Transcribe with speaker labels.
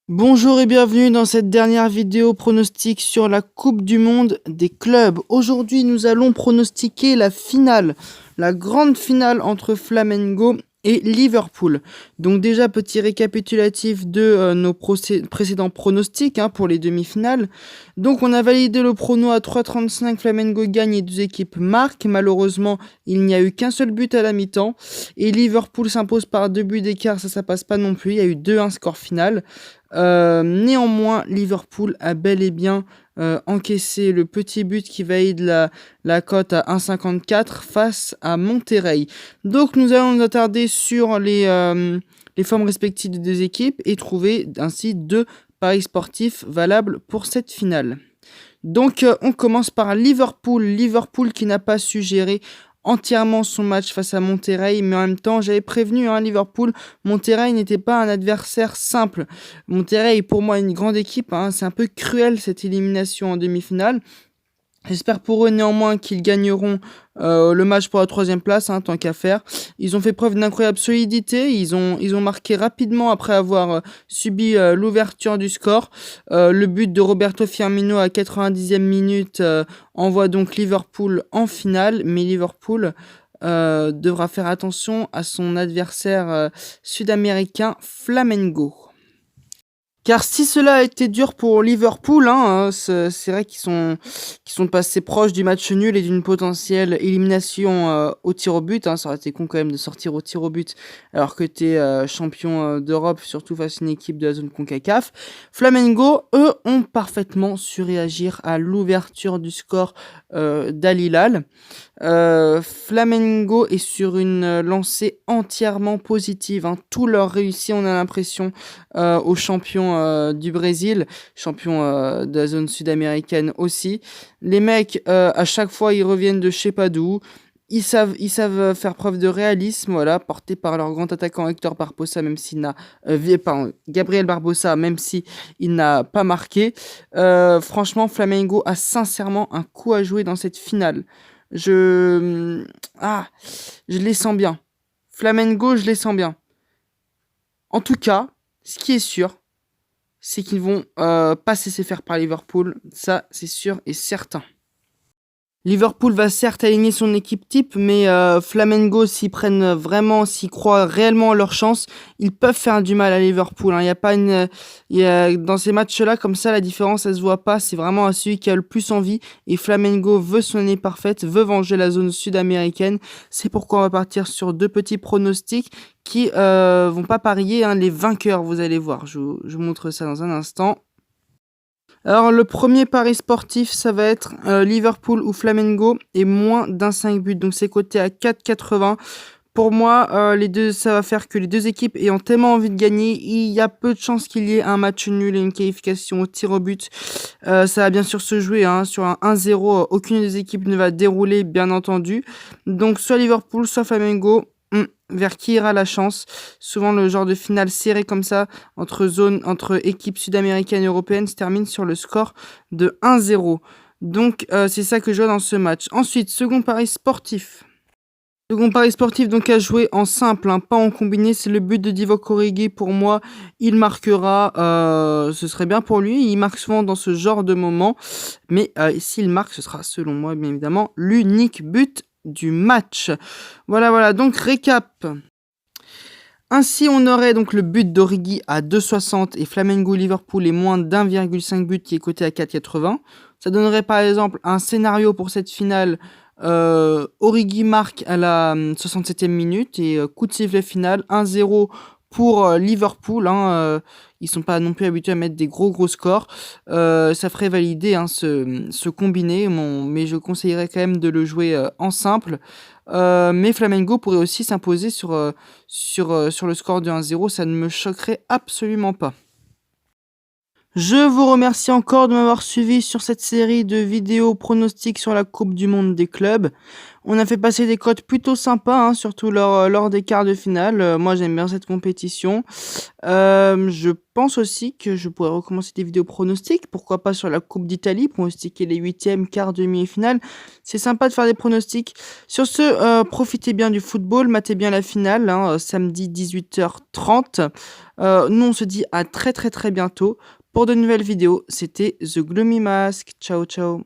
Speaker 1: Bonjour et bienvenue dans cette dernière vidéo pronostic sur la Coupe du Monde des clubs. Aujourd'hui, nous allons pronostiquer la finale, la grande finale entre Flamengo et Liverpool. Donc déjà, petit récapitulatif de nos précédents pronostics pour les demi-finales. Donc on a validé le prono à 3,35, Flamengo gagne et deux équipes marquent. Malheureusement, il n'y a eu qu'un seul but à la mi-temps. Et Liverpool s'impose par 2 buts d'écart, ça passe pas non plus. Il y a eu 2-1 score final. Néanmoins, Liverpool a bel et bien encaissé le petit but qui valide la cote à 1,54 face à Monterrey. Donc nous allons nous attarder sur les formes respectives des deux équipes et trouver ainsi deux paris sportifs valables pour cette finale. Donc on commence par Liverpool. Liverpool qui n'a pas su gérer entièrement son match face à Monterrey, mais en même temps j'avais prévenu Liverpool, Monterrey n'était pas un adversaire simple. Monterrey est pour moi une grande équipe, c'est un peu cruel cette élimination en demi-finale. J'espère pour eux néanmoins qu'ils gagneront le match pour la 3e place, tant qu'à faire. Ils ont fait preuve d'incroyable solidité, ils ont marqué rapidement après avoir subi l'ouverture du score. Le but de Roberto Firmino à 90e minute envoie donc Liverpool en finale, mais Liverpool devra faire attention à son adversaire sud-américain Flamengo. Car si cela a été dur pour Liverpool, c'est vrai qu'ils sont passés proches du match nul et d'une potentielle élimination au tir au but. Ça aurait été con quand même de sortir au tir au but alors que tu es champion d'Europe, surtout face à une équipe de la zone CONCACAF. Flamengo, eux, ont parfaitement su réagir à l'ouverture du score d'Al Hilal. Flamengo est sur une lancée entièrement positive. Tout leur réussit, on a l'impression, aux champions du Brésil, champions de la zone sud-américaine aussi. Les mecs, à chaque fois, ils reviennent de je sais pas d'où. Ils savent faire preuve de réalisme, voilà, portés par leur grand attaquant Hector Barbosa, même s'il n'a Gabriel Barbosa, même si il n'a pas marqué. Franchement, Flamengo a sincèrement un coup à jouer dans cette finale. Je les sens bien. Flamengo, je les sens bien. En tout cas, ce qui est sûr, c'est qu'ils vont pas se laisser faire par Liverpool. Ça, c'est sûr et certain. Liverpool va certes aligner son équipe type, mais Flamengo, s'ils croient réellement à leur chance, ils peuvent faire du mal à Liverpool. Il y a pas dans ces matchs-là, comme ça, la différence, elle se voit pas. C'est vraiment à celui qui a le plus envie. Et Flamengo veut son année parfaite, veut venger la zone sud-américaine. C'est pourquoi on va partir sur deux petits pronostics qui vont pas parier, les vainqueurs, vous allez voir. Je vous montre ça dans un instant. Alors le premier pari sportif, ça va être Liverpool ou Flamengo et moins d'un 5 buts. Donc c'est coté à 4,80. Pour moi, les deux, ça va faire que les deux équipes ayant tellement envie de gagner, il y a peu de chances qu'il y ait un match nul et une qualification au tir au but. Ça va bien sûr se jouer sur un 1-0. Aucune des équipes ne va dérouler, bien entendu. Donc soit Liverpool, soit Flamengo. Vers qui ira la chance? Souvent le genre de finale serré comme ça entre équipes sud-américaines et européennes se termine sur le score de 1-0. Donc c'est ça que je vois dans ce match. Ensuite, second pari sportif. Second pari sportif donc à jouer en simple, pas en combiné, c'est le but de Divock Origi. Pour moi, il marquera, ce serait bien pour lui, il marque souvent dans ce genre de moment, mais s'il marque, ce sera selon moi bien évidemment l'unique but du match. Voilà, donc récap. Ainsi, on aurait donc le but d'Origi à 2,60 et Flamengo-Liverpool est moins d'1,5 but qui est coté à 4,80. Ça donnerait par exemple un scénario pour cette finale. Origi marque à la 67e minute et coup de sifflet final 1-0 pour Liverpool. Ils sont pas non plus habitués à mettre des gros scores. Ça ferait valider ce combiné, mais je conseillerais quand même de le jouer en simple. Mais Flamengo pourrait aussi s'imposer sur le score de 1-0, ça ne me choquerait absolument pas. Je vous remercie encore de m'avoir suivi sur cette série de vidéos pronostics sur la Coupe du monde des clubs. On a fait passer des cotes plutôt sympas, hein, surtout lors des quarts de finale. Moi, j'aime bien cette compétition. Je pense aussi que je pourrais recommencer des vidéos pronostics, pourquoi pas sur la Coupe d'Italie, pronostiquer les huitièmes, quarts, demi et finale. C'est sympa de faire des pronostics. Sur ce, profitez bien du football, matez bien la finale, hein, samedi 18h30. Nous, on se dit à très très très bientôt pour de nouvelles vidéos. C'était The Gloomy Mask. Ciao ciao.